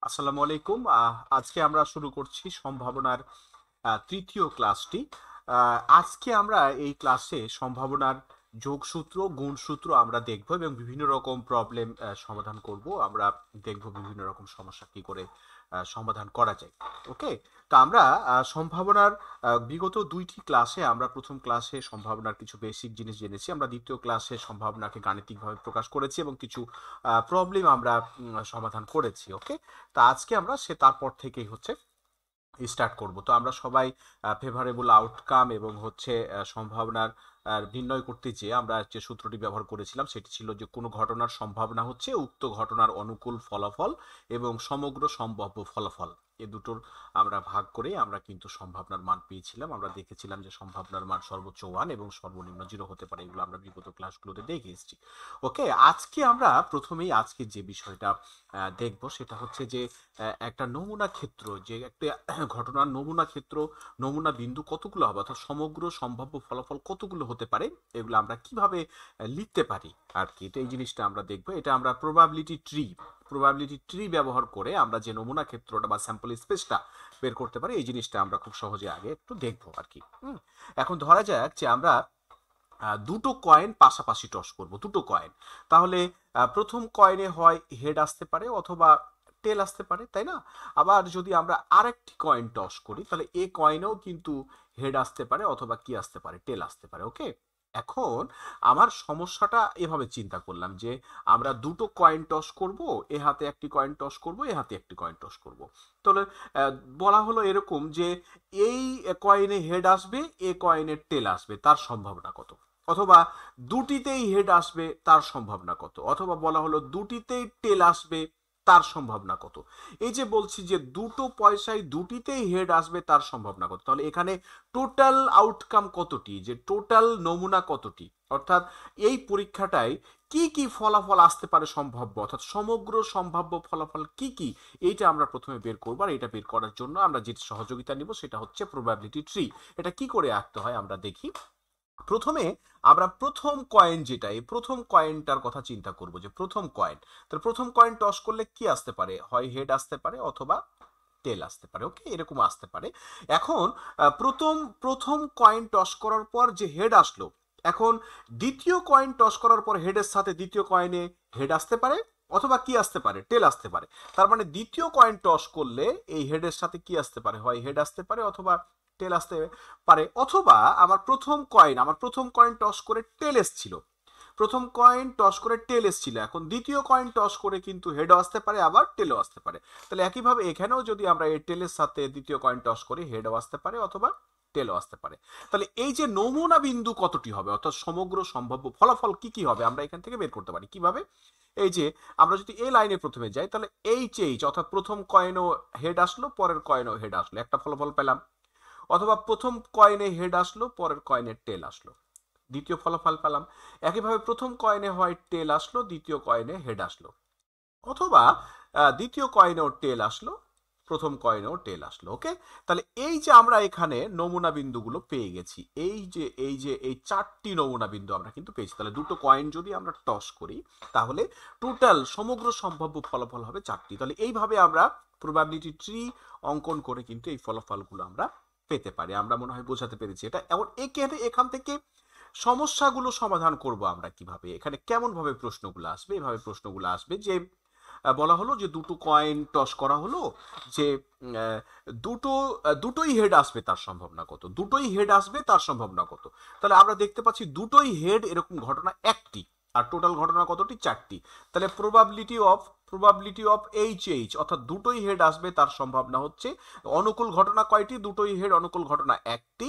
আসসালামু আলাইকুম। আজকে আমরা শুরু করছি সম্ভাবনার তৃতীয় ক্লাসটি। আজকে আমরা এই ক্লাসে সম্ভাবনার যোগসূত্র, গুণসূত্র আমরা দেখব এবং বিভিন্ন রকম প্রবলেম সমাধান করব। আমরা দেখব বিভিন্ন রকম সমস্যা কি করে সমাধান করা যায়। ওকে, তো আমরা সম্ভাবনার বিগত দুইটি ক্লাসে আমরা প্রথম ক্লাসে সম্ভাবনার কিছু বেসিক জিনিস জেনেছি, আমরা দ্বিতীয় ক্লাসে সম্ভাবনাকে গাণিতিকভাবে প্রকাশ করেছি এবং কিছু প্রবলেম আমরা সমাধান করেছি। ওকে, তা আজকে আমরা তারপর থেকেই হচ্ছে স্টার্ট করব। তো আমরা সবাই ফেভারেবল আউটকাম এবং হচ্ছে সম্ভাবনার নির্ণয় করতে যেয়ে আমরা যে সূত্রটি ব্যবহার করেছিলাম সেটি ছিল যে কোনো ঘটনার সম্ভাবনা হচ্ছে উক্ত ঘটনার অনুকূল ফলাফল এবং সমগ্র সম্ভাব্য ফলাফল, এ দুটোর আমরা ভাগ করে আমরা কিন্তু সম্ভাবনার মান পেয়েছিলাম। আমরা দেখেছিলাম যে সম্ভাবনার মান সর্বোচ্চ 1 এবং সর্বনিম্ন 0 হতে পারে। এগুলো আমরা বিগত ক্লাসগুলোতে দেখে এসেছি। ওকে, আজকে আমরা প্রথমেই আজকে যে বিষয়টা দেখব সেটা হচ্ছে যে একটা নমুনা ক্ষেত্র, যে একটা ঘটনার নমুনা ক্ষেত্র, নমুনা বিন্দু কতগুলো হবে অর্থাৎ সমগ্র সম্ভাব্য ফলাফল কতগুলো হতে পারে, এগুলো আমরা কিভাবে লিখতে পারি আর কি। তো এই জিনিসটা আমরা দেখব। এটা আমরা প্রবাবিলিটি ট্রি ব্যবহার করে আমরা যে নমুনা ক্ষেত্রটা বা স্যাম্পল স্পেসটা বের করতে পারি, এই জিনিসটা আমরা খুব সহজে আগে একটু দেখবো আর কি। এখন ধরা যাক যে আমরা দুটো কয়েন পাশাপাশি টস করব, দুটো কয়েন। তাহলে প্রথম কয়েনে হয় হেড আসতে পারে অথবা টেল আসতে পারে, তাই না? আবার যদি আমরা আরেকটি কয়েন টস করি তাহলে এই কয়েনেও কিন্তু হেড আসতে পারে অথবা কি আসতে পারে, টেল আসতে পারে। ওকে, এখন আমার সমস্যাটা এভাবে চিন্তা করলাম যে আমরা দুটো কয়েন টস করব, এ হাতে একটি কয়েন টস করব, এ হাতে একটি কয়েন টস করব। তাহলে আহ, বলা হলো এরকম যে এই কয়েনে হেড আসবে, এ কয়েনের টেল আসবে, তার সম্ভাবনা কত? অথবা দুটিতেই হেড আসবে, তার সম্ভাবনা কত? অথবা বলা হলো দুটিতেই টেল আসবে, তার সম্ভাবনা কত? এই যে বলছি যে দুটো পয়সায় দুটিতেই হেড আসবে, তার সম্ভাবনা কত? তাহলে এখানে টোটাল আউটকাম কতটি, যে টোটাল নমুনা কতটি, অর্থাৎ এই পরীক্ষাটায় কি কি ফলাফল আসতে পারে সম্ভাব্য, অর্থাৎ সমগ্র সম্ভাব্য ফলাফল কি কি, এইটা আমরা প্রথমে বের করবো। আর এটা বের করার জন্য আমরা যে সহযোগিতা নিব সেটা হচ্ছে প্রবাবিলিটি ট্রি। এটা কি করে আঁকতে হয় আমরা দেখি। প্রথমে আমরা প্রথম কয়েন, যেটা এই প্রথম কয়েনটার কথা চিন্তা করব, যে প্রথম কয়েন, তাহলে প্রথম কয়েন টস করলে কি আসতে পারে? হয় হেড আসতে পারে অথবা টেল আসতে পারে। ওকে, এরকম আসতে পারে। এখন প্রথম প্রথম কয়েন টস করার পর যে হেড আসলো, এখন দ্বিতীয় কয়েন টস করার পর হেডের সাথে দ্বিতীয় কয়েনে হেড আসতে পারে অথবা কি আসতে পারে, টেল আসতে পারে। তার মানে দ্বিতীয় কয়েন টস করলে এই হেডের সাথে কি আসতে পারে, হয় হেড আসতে পারে অথবা টেল আসতে পারে। অথবা আমার প্রথম কয়েন টস করে টেল এসছিল, প্রথম কয়েন টস করে টেল এসছিল, এখন দ্বিতীয় কয়েন টস করে কিন্তু হেডও আসতে পারে আবার টেলও আসতে পারে। তাহলে একইভাবে এখানেও যদি আমরা এই টেলের সাথে দ্বিতীয় কয়েন টস করি, হেডও আসতে পারে অথবা টেলও আসতে পারে। তাহলে এই যে নমুনা বিন্দু কতটি হবে, অর্থাৎ সমগ্র সম্ভাব্য ফলাফল কি কি হবে, আমরা এখান থেকে বের করতে পারি কিভাবে। এই যে আমরা যদি এই লাইনে প্রথমে যাই তাহলে এইচ অর্থাৎ প্রথম কয়েনও হেড আসলো, পরের কয়েনও হেড আসলো, একটা ফলাফল পেলাম। অথবা প্রথম কয়েনে হেড আসলো, পরের কয়েনে টেল আসলো, দ্বিতীয় ফলাফল পেলাম। একইভাবে প্রথম কয়েনে হয় টেল আসলো, দ্বিতীয় কয়েনে হেড আসলো। অথবা দ্বিতীয় কয়েনেও টেল আসলো, প্রথম কয়েনেও টেল আসলো। ওকে, তাহলে এই যে আমরা এখানে নমুনা বিন্দুগুলো পেয়ে গেছি, এই চারটি নমুনা বিন্দু আমরা কিন্তু পেয়েছি। তাহলে দুটো কয়েন যদি আমরা টস করি তাহলে টোটাল সমগ্র সম্ভাব্য ফলাফল হবে চারটি। তাহলে এইভাবে আমরা প্রবাবিলিটি ট্রি অঙ্কন করে কিন্তু এই ফলাফলগুলো আমরা পেতে পারি। আমরা মনে হয় বোঝাতে পেরেছি এটা। এমন এখান থেকে সমস্যাগুলো সমাধান করব আমরা কিভাবে, এখানে কেমন ভাবে প্রশ্নগুলো আসবে, এভাবে প্রশ্নগুলো আসবে যে বলা হলো যে দুটো কয়েন টস করা হলো, যে আহ, দুটোই হেড আসবে, তার সম্ভাবনা কত? দুটোই হেড আসবে, তার সম্ভাবনা কত? তাহলে আমরা দেখতে পাচ্ছি দুটোই হেড এরকম ঘটনা একটি, আর টোটাল ঘটনা কতটি? চারটি। তাহলে প্রবাবিলিটি অফ এইচ অর্থাৎ দুটোই হেড আসবে, তার সম্ভাবনা হচ্ছে, অনুকূল ঘটনা কয়টি? দুটোই হেড, অনুকূল ঘটনা একটি,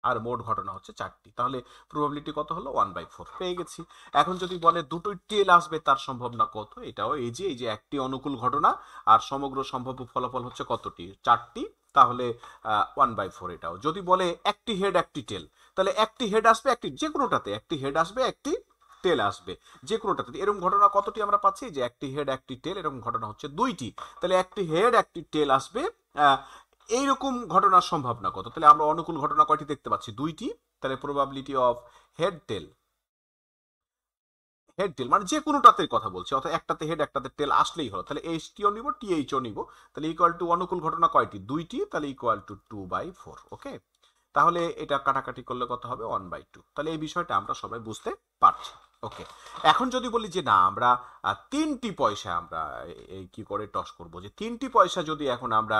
আর মোট ঘটনা হচ্ছে চারটি। তাহলে প্রবাবিলিটি কত হলো? 1/4 পেয়ে গেছি। এখন যদি বলে দুটোই টেল আসবে, তার সম্ভাবনা কত? এটাও এই যে একটি অনুকূল ঘটনা আর সমগ্র সম্ভাব্য ফলাফল হচ্ছে কতটি? চারটি। তাহলে 1/4 এটাও। যদি বলে একটি হেড একটি টেল, তাহলে একটি হেড আসবে, একটি যে কোনোটাতে একটি হেড আসবে, একটি টেল আসবে, যে কোনোটাতে। এরকম ঘটনা কতটি আমরা পাচ্ছি? যে একটি হেড একটি টেল, এরকম ঘটনা হচ্ছে দুইটি। তাহলে একটি হেড একটি টেল আসবে, আহ, এইরকম ঘটনার সম্ভাবনা কত? তাহলে আমরা অনুকূল ঘটনা কয়টি দেখতে পাচ্ছি? দুইটি। তাহলে probability of head tell, head টেল মানে যে কোনোটাতে কথা বলছি, অর্থাৎ একটাতে হেড একটাতে টেল আসলেই হলো, তাহলে এইচ টিও নিব টিএইচও নিব, তাহলে ইকুয়াল টু অনুকূল ঘটনা কয়টি, দুইটি, তাহলে ইকুয়াল টু 2/4। ওকে, তাহলে এটা কাটাকাটি করলে কত হবে, 1/2। তাহলে এই বিষয়টা আমরা সবাই বুঝতে পারছি। ওকে, এখন যদি বলি যে না আমরা 3টি পয়সা আমরা কি করে টস করব, যে 3টি পয়সা যদি এখন আমরা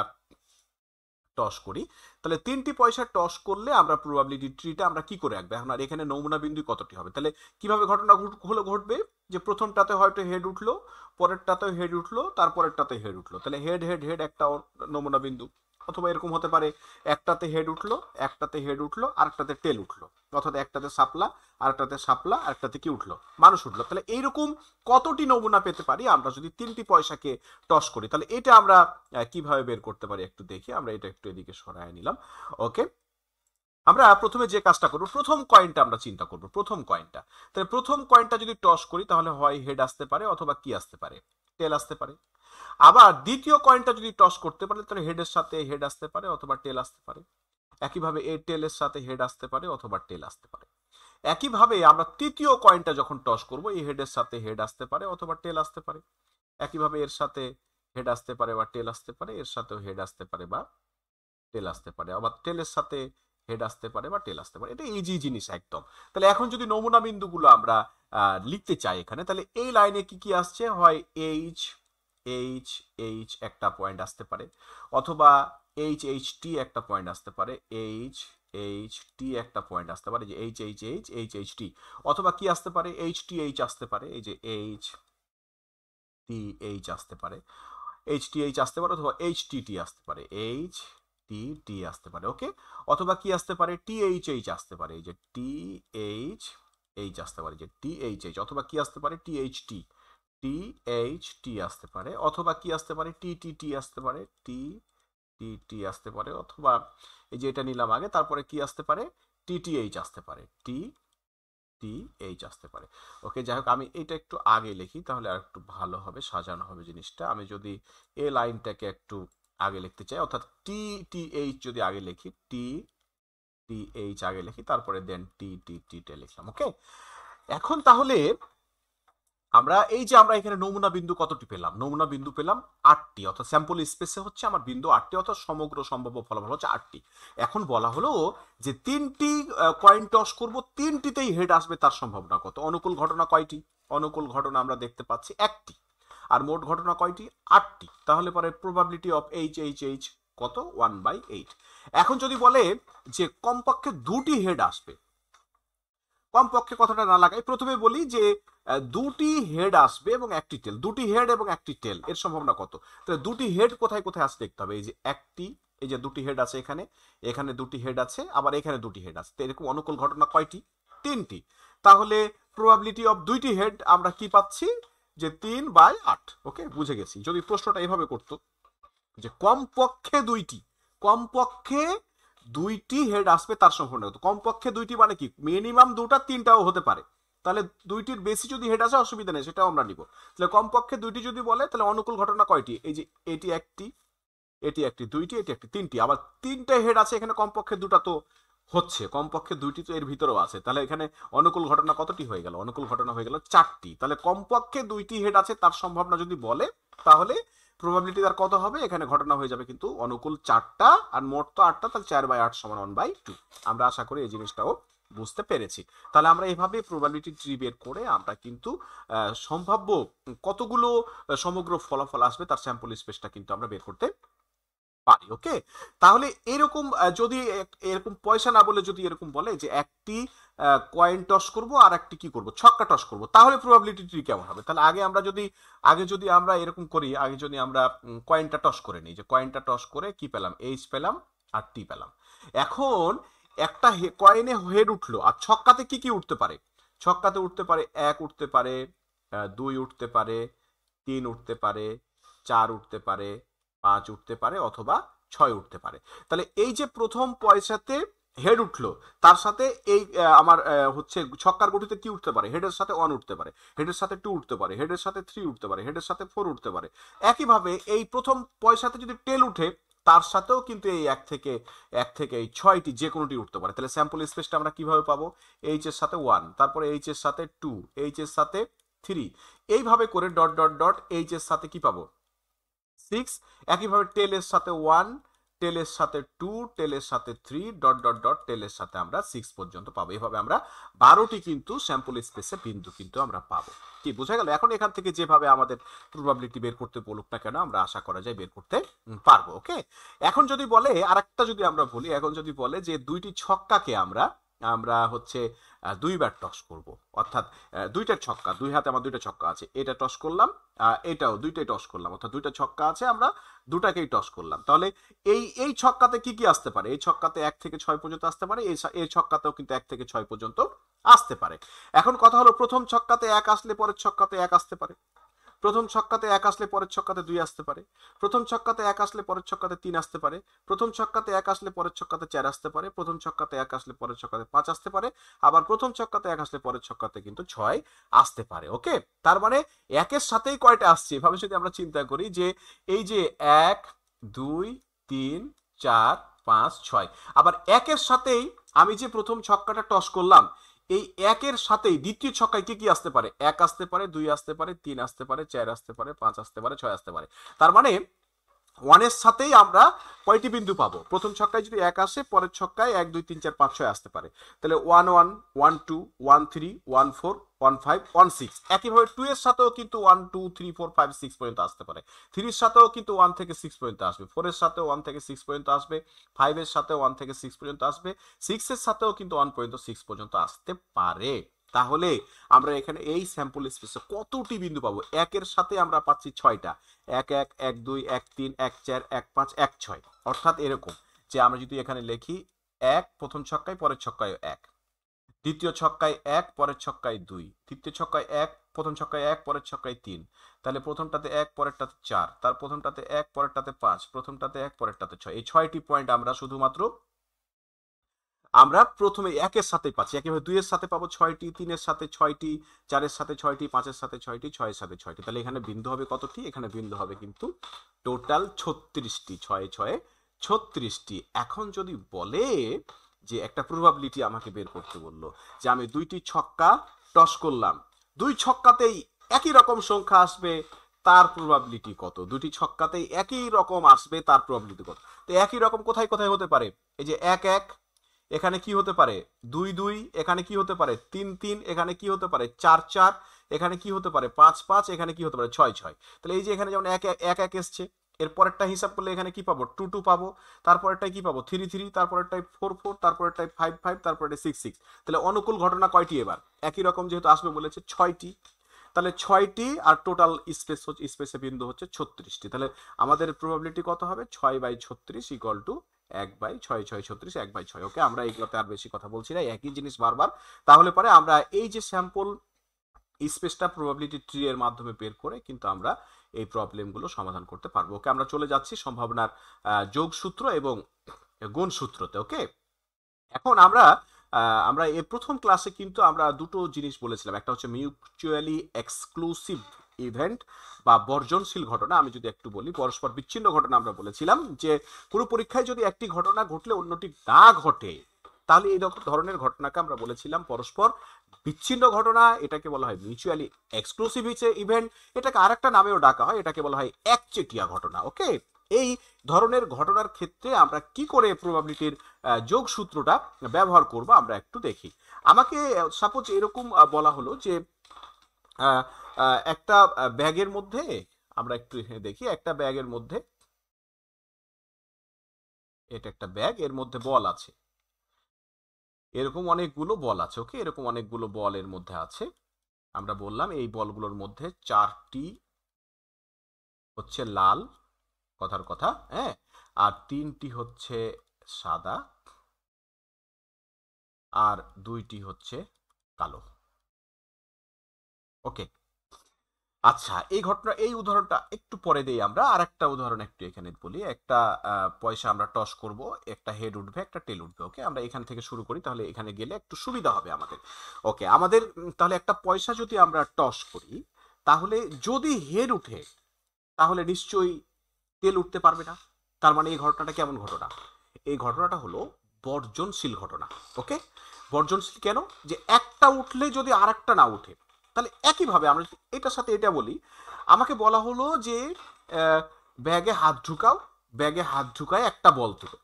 টস করি, তাহলে 3টি পয়সা টস করলে আমরা প্রবাবিলিটি ট্রিটা আমরা কি করে রাখবো, এখন আর এখানে নমুনা বিন্দু কতটি হবে, তাহলে কিভাবে ঘটনা হলো ঘটবে, যে প্রথমটাতে হয়তো হেড উঠলো, পরেরটাতেও হেড উঠলো, তারপরেরটাতে হেড উঠলো, তাহলে হেড হেড হেড একটা নমুনা বিন্দু, অথবা এরকম হতে পারে একটাতে হেড উঠলো, একটাতে হেড উঠলো, আরেকটাতে টেল উঠলো, অর্থাৎ একটাতে সাপলা, আরেকটাতে সাপলা, আরেকটাতে কি উঠলো, মানুষ উঠলো। তাহলে এইরকম কতটি নমুনা পেতে পারি আমরা যদি 3টি পয়সাকে টস করি, তাহলে এটা আমরা কিভাবে বের করতে পারি একটু দেখি, আমরা এটা একটু এদিকে সরায় নিলাম। ওকে, আমরা প্রথমে যে কাজটা করবো, প্রথম কয়েনটা আমরা চিন্তা করব, প্রথম কয়েনটা, তাহলে প্রথম কয়েনটা যদি টস করি তাহলে হয় হেড আসতে পারে অথবা কি আসতে পারে, টেল আসতে পারে। আবার দ্বিতীয় কয়েনটা যদি টস করতে পারে তাহলে হেডের সাথে হেড আসতে পারে অথবা টেল আসতে পারে। একইভাবে এই টেলের সাথে হেড আসতে পারে অথবা টেল আসতে পারে। একইভাবে আমরা তৃতীয় কয়েনটা যখন টস করব, এই হেডের সাথে হেড আসতে পারে অথবা টেল আসতে পারে। একইভাবে এর সাথে হেড আসতে পারে বা টেল আসতে পারে, এর সাথেও হেড আসতে পারে বা টেল আসতে পারে, আবার টেলের সাথে হেড আসতে পারে বা টেল আসতে পারে। এটা ইজি জিনিস একদম। তাহলে এখন যদি নমুনা বিন্দুগুলো আমরা লিখতে চাই এখানে, তাহলে এই লাইনে কি কি আসছে, হয় এইচ এইচ এইচ একটা পয়েন্ট আসতে পারে, অথবা এইচ এইচ টি একটা পয়েন্ট আসতে পারে, এইচ এইচ টি একটা পয়েন্ট আসতে পারে, যে H H H H H T, অথবা কি আসতে পারে, এইচ টি এইচ আসতে পারে, এই যে এইচ টি এইচ আসতে পারে, এইচ টি এইচ আসতে পারে, অথবা এইচ টি টি আসতে পারে, এইচ টি টি আসতে পারে। ওকে, অথবা কি আসতে পারে, টি এইচ এইচ আসতে পারে, এই যে টি এইচ এইচ আসতে পারে, যে টি এইচ এইচ, অথবা কি আসতে পারে, T H T, T H T আসতে পারে, অথবা কি আসতে পারে, টি টি টি আসতে পারে, টি টি টি আসতে পারে, অথবা এই যে এটা নিলাম আগে, তারপরে কি আসতে পারে, টি টি এইচ আসতে পারে, টি টি এইচ আসতে পারে। ওকে, যাই হোক আমি এটা একটু আগে লিখি তাহলে আর একটু ভালো হবে, সাজানো হবে জিনিসটা। আমি যদি এই লাইনটাকে একটু আগে লিখতে চাই, অর্থাৎ টি টি এইচ যদি আগে লিখি, টি টি এইচ আগে লিখি, তারপরে দেন টি টি টি টে লিখলাম। ওকে, এখন তাহলে আমরা এই যে আমরা এখানে নমুনা বিন্দু কতটি পেলাম, নমুনা বিন্দু পেলাম 8টি, অর্থাৎ স্যাম্পল স্পেসে হচ্ছে আমার বিন্দু 8টি, অর্থাৎ সমগ্র সম্ভাব্য ফলাফল হচ্ছে 8টি। এখন বলা হলো যে 3টি কয়েন টস করব, 3টিতেই হেড আসবে, তার সম্ভাবনা কত, অনুকূল ঘটনা কয়টি, অনুকূল ঘটনা আমরা দেখতে পাচ্ছি 1টি, আর মোট ঘটনা কয়টি, 8টি, তাহলে পরে probability of H H H কত, 1/8। এখন যদি বলে যে কমপক্ষে 2টি হেড আসবে, কমপক্ষে কথাটা না লাগাই, প্রথমে বলি যে 2টি হেড আসবে এবং 1টি টেল, 2টি হেড এবং 1টি টেল এর সম্ভাবনা কত, তাহলে 2টি হেড কোথায় কোথায় আসছে দেখতে হবে, এই যে একটি, এই যে 2টি হেড আছে এখানে, এখানে 2টি হেড আছে, আবার এখানে 2টি হেড আছে, তো এরকম অনুকূল ঘটনা কয়টি, 3টি। তাহলে প্রবাবিলিটি অফ 2টি হেড আমরা কি পাচ্ছি, যে 3/8। ওকে, বুঝে গেছি। যদি প্রশ্নটা এভাবে করতো যে কমপক্ষে 2টি, কমপক্ষে 2টি হেড আসবে তার সম্ভাবনা কত, কমপক্ষে 2টি মানে কি, মিনিমাম 2টা 3টাও হতে পারে, তাহলে 2টির বেশি যদি হেড আসে অসুবিধা নেই, সেটাও আমরা নিব। তাহলে কমপক্ষে 2টি যদি বলে, তাহলে অনুকূল ঘটনা কয়টি, এই যে এটি একটি, এটি একটি, 2টি, এটি একটি, 3টি, আবার 3টে হেড আছে এখানে, কমপক্ষে 2টা তো হচ্ছে, কমপক্ষে 2টি তো এর ভিতরেও আছে, তাহলে এখানে অনুকূল ঘটনা কতটি হয়ে গেল, অনুকূল ঘটনা হয়ে গেল 4টি। তাহলে কমপক্ষে 2টি হেড আছে তার সম্ভাবনা যদি বলে, তাহলে প্রবাবিলিটি তার কত হবে, এখানে ঘটনা হয়ে যাবে কিন্তু অনুকূল 4টা, আর মোট তো 8টা, তাহলে 4/8 সমান 1/2। আমরা আশা করি এই জিনিসটাও বুঝতে পেরেছি। তাহলে আমরা এভাবে প্রবাবিলিটি ট্রি বের করে আমরা কিন্তু সম্ভাব্য কতগুলো সমগ্র ফলাফল আসবে তার স্যাম্পল স্পেসটা কিন্তু আমরা বের করতে পারি। ওকে, তাহলে এরকম যদি এরকম পয়সা না বলে যদি এরকম বলে যে একটি কয়েন টস করব আর একটি কি করব, ছক্কা টস করব, তাহলে প্রবাবিলিটি ট্রি কেমন হবে, তাহলে আগে যদি আমরা এরকম করি, আগে যদি আমরা কয়েনটা টস করে নিই, যে কয়েনটা টস করে কি পেলাম, এইচ পেলাম আর টি পেলাম। এখন একটা কয়েনে হেড উঠলো, আর ছক্কাতে কি কি উঠতে পারে, ছক্কাতে উঠতে পারে 1 উঠতে পারে, 2 উঠতে পারে, 3 উঠতে পারে, 4 উঠতে পারে, 5 উঠতে পারে, অথবা 6 উঠতে পারে। তাহলে এই যে প্রথম পয়সাতে হেড উঠলো, তার সাথে এই আমার হচ্ছে ছক্কার গুটিতে কি উঠতে পারে, হেডের সাথে 1 উঠতে পারে, হেডের সাথে 2 উঠতে পারে, হেডের সাথে 3 উঠতে পারে, হেডের সাথে 4 উঠতে পারে। একইভাবে এই প্রথম পয়সাতে যদি টেল উঠে, তার সাথেও কিন্তু এই এক থেকে এই 6টি যে কোনোটি উঠতে পারে। তাহলে স্যাম্পল স্পেসটা আমরা কিভাবে পাবো, এইচ এর সাথে 1, তারপরে এইচ এর সাথে 2, এইচ এর সাথে 3, এইভাবে করে ডট ডট ডট এইচ এর সাথে কি পাবো 6, একইভাবে টেলের সাথে 1, টেলের সাথে 2, টেলের সাথে 3, ডট ডট ডট টেলের সাথে আমরা 6 পর্যন্ত পাবো। এভাবে আমরা 12টি কিন্তু স্যাম্পল স্পেসে বিন্দু কিন্তু আমরা পাবো। কি বোঝা গেল? এখন এখান থেকে যেভাবে আমাদের প্রবাবিলিটি বের করতে বলুক না কেন, আমরা আশা করা যায় বের করতে পারবো। ওকে, এখন যদি বলে আরেকটা, যদি আমরা বলি, এখন যদি বলে যে দুইটি ছক্কাকে আমরা আমরা হচ্ছে দুইবার টস করব, অর্থাৎ দুইটা ছক্কা, দুই হাতে আমার দুইটা ছক্কা আছে, এটা টস করলাম, এটাও দুইটাই টস করলাম, অর্থাৎ দুইটা ছক্কা আছে, আমরা দুটাকেই টস করলাম। তাহলে এই ছক্কাতে কি কি আসতে পারে? এই ছক্কাতে 1 থেকে 6 পর্যন্ত আসতে পারে, এই ছক্কাতেও কিন্তু 1 থেকে 6 পর্যন্ত আসতে পারে। এখন কথা হলো, প্রথম ছক্কাতে 1 আসলে পরের ছক্কাতে 1 আসতে পারে, প্রথম ছক্কাতে 1 আসলে পরের ছক্কাতে 2 আসতে পারে, প্রথম ছক্কাতে 1 আসলে পরের ছক্কাতে 3 আসতে পারে, প্রথম ছক্কাতে 1 আসলে পরের ছক্কাতে 4 আসতে পারে, প্রথম ছক্কাতে 1 আসলে পরের ছক্কাতে 5 আসতে পারে, আবার প্রথম ছক্কাতে 1 আসলে পরের ছক্কাতে কিন্তু 6 আসতে পারে। ওকে, তার মানে 1 এর সাথেই কয়টা আসছে? এভাবে যদি আমরা চিন্তা করি যে এই যে 1 2 3 4 5 6, আবার 1 এর সাথেই আমি যে প্রথম ছক্কাটা টস করলাম, এই 1 এর সাথেই দ্বিতীয় ছক্কায় কি কি আসতে পারে? 1 আসতে পারে, 2 আসতে পারে, 3 আসতে পারে, 4 আসতে পারে, 5 আসতে পারে, 6 আসতে পারে। তার মানে 1 এর সাথেই আমরা কয়টি বিন্দু পাবো? প্রথম ছক্কায় যদি 1 আসে, পরের ছক্কায় 1 2 3 4 5 6 আসতে পারে। তাহলে 1 1 1 2 1 3 1 4 1 5 1 6। একইভাবে 2 এর সাথেও কিন্তু 1 2 3 4 5 6 পর্যন্ত আসতে পারে। 3 এর সাথেও কিন্তু 1 থেকে 6 পর্যন্ত আসবে, 4 এর সাথেও 1 থেকে 6 পর্যন্ত আসবে, 5 এর সাথেও 1 থেকে 6 পর্যন্ত আসবে, 6 এর সাথেও কিন্তু 1 পর্যন্ত 6 পর্যন্ত আসতে পারে। তাহলে আমরা এখানে এই স্যাম্পল স্পেসে কতটি বিন্দু পাবো? 1 এর সাথে আমরা পাচ্ছি 6টা, 1 1 1 2 1 3 1 4 1 5 1 6, অর্থাৎ এরকম যে আমরা যদি এখানে লিখি 1 প্রথম ছক্কায়, পরের ছক্কায় 1, দ্বিতীয় ছক্কায় 1, পরের ছক্কায় 2, তৃতীয় ছক্কায় 1, প্রথম ছক্কায় 1, পরের ছক্কায় 3, তাহলে প্রথমটাতে 1, পরেরটাতে 4, তার প্রথমটাতে 1, পরেরটাতে 5, প্রথমটাতে 1, পরেরটাতে 6। এই 6টি পয়েন্ট আমরা শুধুমাত্র আমরা প্রথমে 1 এর সাথে পাচ্ছি, একইভাবে 2 এর সাথে পাবো 6টি, 3 এর সাথে 6টি, 4 এর সাথে 6টি, 5 এর সাথে 6টি, 6 এর সাথে 6টি। তাহলে এখানে বিন্দু হবে কতটি? এখানে বিন্দু হবে কিন্তু টোটাল 36টি, 6 6 36টি। এখন যদি বলে যে একটা প্রবাবিলিটি আমাকে বের করতে বললো যে আমি দুইটি ছক্কা টস করলাম, দুই ছক্কাতেই একই রকম সংখ্যা আসবে, তার প্রবাবিলিটি কত? দুটি ছক্কাতেই একই রকম আসবে, তার প্রবাবিলিটি কত? তো একই রকম কোথায় কোথায় হতে পারে? এই যে 1 1, এখানে কি হতে পারে? 2 2, এখানে কি হতে পারে? 3 3, এখানে কি হতে পারে? 4 4, এখানে কি হতে পারে? 5 5, এখানে কি হতে পারে? 6 6। তাহলে এই যে এখানে যেমন 1 1 1 এসছে, এর পরেরটা হিসাব করলে এখানে কি পাবো? 2 2 পাবো, তারপরেরটাই কি পাবো? 3 3, তারপরেরটাই 4 4, তারপরেরটাই 5 5, তারপরেরটা 6 6। তাহলে অনুকূল ঘটনা কয়টি? এবার একই রকম যেহেতু আসবে বলেছে 6টি, তাহলে 6টি, আর টোটাল স্পেস হচ্ছে, স্পেসে বিন্দু হচ্ছে 36টি। তাহলে আমাদের প্রবাবিলিটি কত হবে? 6/36 ইকুয়াল টু 1/6 6 36 1/6। ওকে, আমরা এইগুলোতে আর বেশি কথা বলছি না, একই জিনিস বারবার। তাহলে পরে আমরা এই যে স্যাম্পল স্পেসটা প্রবাবিলিটি ট্রি এর মাধ্যমে বের করে কিন্তু আমরা এই প্রবলেমগুলো সমাধান করতে পারবো। ওকে, আমরা চলে যাচ্ছি সম্ভাবনার যোগসূত্র এবং গুণসূত্রতে। ওকে, এখন আমরা এই প্রথম ক্লাসে কিন্তু আমরা দুটো জিনিস বলেছিলাম, একটা হচ্ছে মিউচুয়ালি এক্সক্লুসিভ ইভেন্ট বা বর্জনশীল ঘটনা। আমি যদি একটু বলি, পরস্পর বিচ্ছিন্ন ঘটনা আমরা বলেছিলাম যে কোনো পরীক্ষায় যদি একটি ঘটনা ঘটলে অন্যটি না ঘটে, তাহলে এই ধরনের ঘটনাকে আমরা বলেছিলাম পরস্পর বিচ্ছিন্ন ঘটনা। এটাকে বলা হয় মিউচুয়ালি এক্সক্লুসিভ ইভেন্ট, এটাকে আরেকটা নামেও ডাকা হয়, এটাকে বলা হয় একচেটিয়া ঘটনা। ওকে, এই ধরনের ঘটনার ক্ষেত্রে আমরা কি করে প্রবাবিলিটির যোগসূত্রটা ব্যবহার করব আমরা একটু দেখি। আমাকে সাপোজ এরকম বলা হলো যে একটা ব্যাগের মধ্যে, আমরা একটু দেখি, একটা ব্যাগের মধ্যে, এটা একটা ব্যাগ, এর মধ্যে বল আছে, এরকম অনেকগুলো বল আছে। ওকে, এরকম অনেকগুলো বল এর মধ্যে আছে। আমরা বললাম এই বলগুলোর মধ্যে 4টি হচ্ছে লাল, কথার কথা, হ্যাঁ, আর 3টি হচ্ছে সাদা, আর 2টি হচ্ছে কালো। ওকে, আচ্ছা, এই ঘটনা, এই উদাহরণটা একটু পরে দেই আমরা। আর একটা উদাহরণ একটু এখানে বলি। একটা পয়সা আমরা টস করব, একটা হেড উঠবে, একটা টেল উঠবে। ওকে, আমরা এখান থেকে শুরু করি, তাহলে এখানে গেলে একটু সুবিধা হবে আমাদের। ওকে, আমাদের তাহলে একটা পয়সা যদি আমরা টস করি, তাহলে যদি হেড উঠে তাহলে নিশ্চয়ই টেল উঠতে পারবে না। তার মানে এই ঘটনাটা কেমন ঘটনা? এই ঘটনাটা হলো বর্জনশীল ঘটনা। ওকে, বর্জনশীল কেন? যে একটা উঠলে যদি আর একটা না উঠে, তাহলে একইভাবে আমরা এটার সাথে এটা বলি, আমাকে বলা হলো যে ব্যাগে হাত ঢুকাও, ব্যাগে হাত ঢুকায় একটা বল তুলো।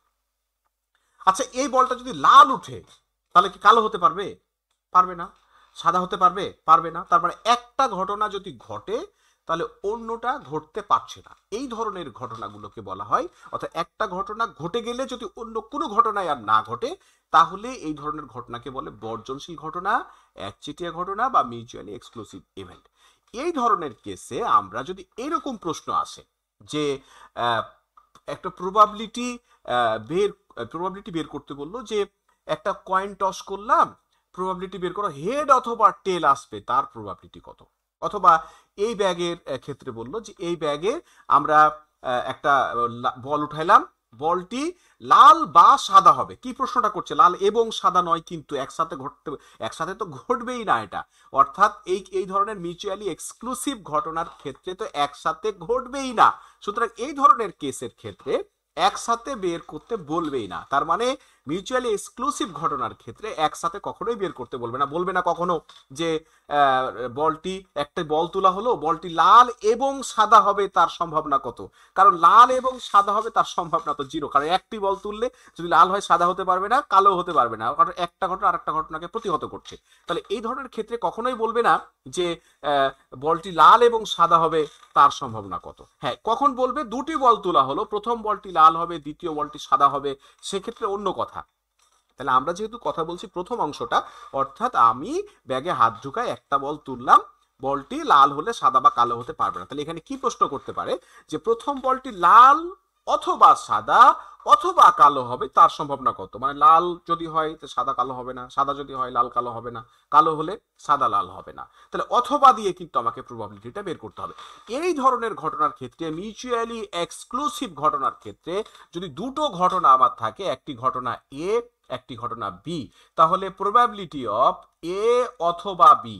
আচ্ছা, এই বলটা যদি লাল উঠে তাহলে কি কালো হতে পারবে? পারবে না। সাদা হতে পারবে? পারবে না। তার মানে একটা ঘটনা যদি ঘটে তাহলে অন্যটা ঘটতে পারছে না। এই ধরনের ঘটনাগুলোকে বলা হয়, অর্থাৎ একটা ঘটনা ঘটে গেলে যদি অন্য কোনো ঘটনায় আর না ঘটে তাহলে এই ধরনের ঘটনাকে বলে বর্জনশীল ঘটনা, একচেটিয়া ঘটনা বা মিউচুয়ালি এক্সক্লুসিভ ইভেন্ট। এই ধরনের কেসে আমরা যদি এরকম প্রশ্ন আসে যে একটা প্রবাবিলিটি বের করতে বললো যে একটা কয়েন টস করলাম, প্রবাবিলিটি বের করো হেড অথবা টেল আসবে, তার প্রবাবিলিটি কত। অথবা এই ব্যাগের ক্ষেত্রে বললো যে এই ব্যাগে আমরা একটা বল উঠাইলাম, বলটি লাল বা সাদা হবে। কি প্রশ্নটা করছে? লাল এবং সাদা নয়, কিন্তু একসাথে তো ঘটবেই না এটা। অর্থাৎ এই ধরনের মিউচুয়ালি এক্সক্লুসিভ ঘটনার ক্ষেত্রে তো একসাথে ঘটবেই না। সুতরাং এই ধরনের কেসের ক্ষেত্রে একসাথে বের করতে বলবেই না। তার মানে মিউচুয়ালি এক্সক্লুসিভ ঘটনার ক্ষেত্রে একসাথে কখনোই বের করতে বলবে না। বলবে না কখনো যে বলটি, একটা বল তোলা হলো, বলটি লাল এবং সাদা হবে, তার সম্ভাবনা কত? কারণ লাল এবং সাদা হবে তার সম্ভাবনা তো জিরো, কারণ একটি বল তুললে যদি লাল হয় সাদা হতে পারবে না, কালো হতে পারবে না, কারণ একটা ঘটনা আর একটা ঘটনাকে প্রতিহত করছে। তাহলে এই ধরনের ক্ষেত্রে কখনোই বলবে না যে বলটি লাল এবং সাদা হবে, তার সম্ভাবনা কত। হ্যাঁ, কখন বলবে? দুটি বল তোলা হলো, প্রথম বলটি লাল হবে, দ্বিতীয় বলটি সাদা হবে, সেক্ষেত্রে অন্য কথা। তাহলে আমরা যেহেতু কথা বলছি প্রথম অংশটা, অর্থাৎ আমি ব্যাগে হাত ঢুকায় একটা বল তুললাম, বলটি লাল হলে সাদা বা কালো হতে পারবে না। তাহলে এখানে কি প্রশ্ন করতে পারে যে প্রথম বলটি লাল অথবা সাদা অথবা কালো হবে, তার সম্ভাবনা কত? মানে লাল যদি হয় তো সাদা কালো হবে না, সাদা যদি হয় লাল কালো হবে না, কালো হলে সাদা লাল হবে না। তাহলে অথবা দিয়ে কিন্তু আমাকে প্রবাবিলিটিটা বের করতে হবে। এই ধরনের ঘটনার ক্ষেত্রে, মিউচুয়ালি এক্সক্লুসিভ ঘটনার ক্ষেত্রে, যদি দুটো ঘটনা আমার থাকে, একটি ঘটনা এ একটি ঘটনা বি, তাহলে প্রবাবিলিটি অফ এ অথবা বি,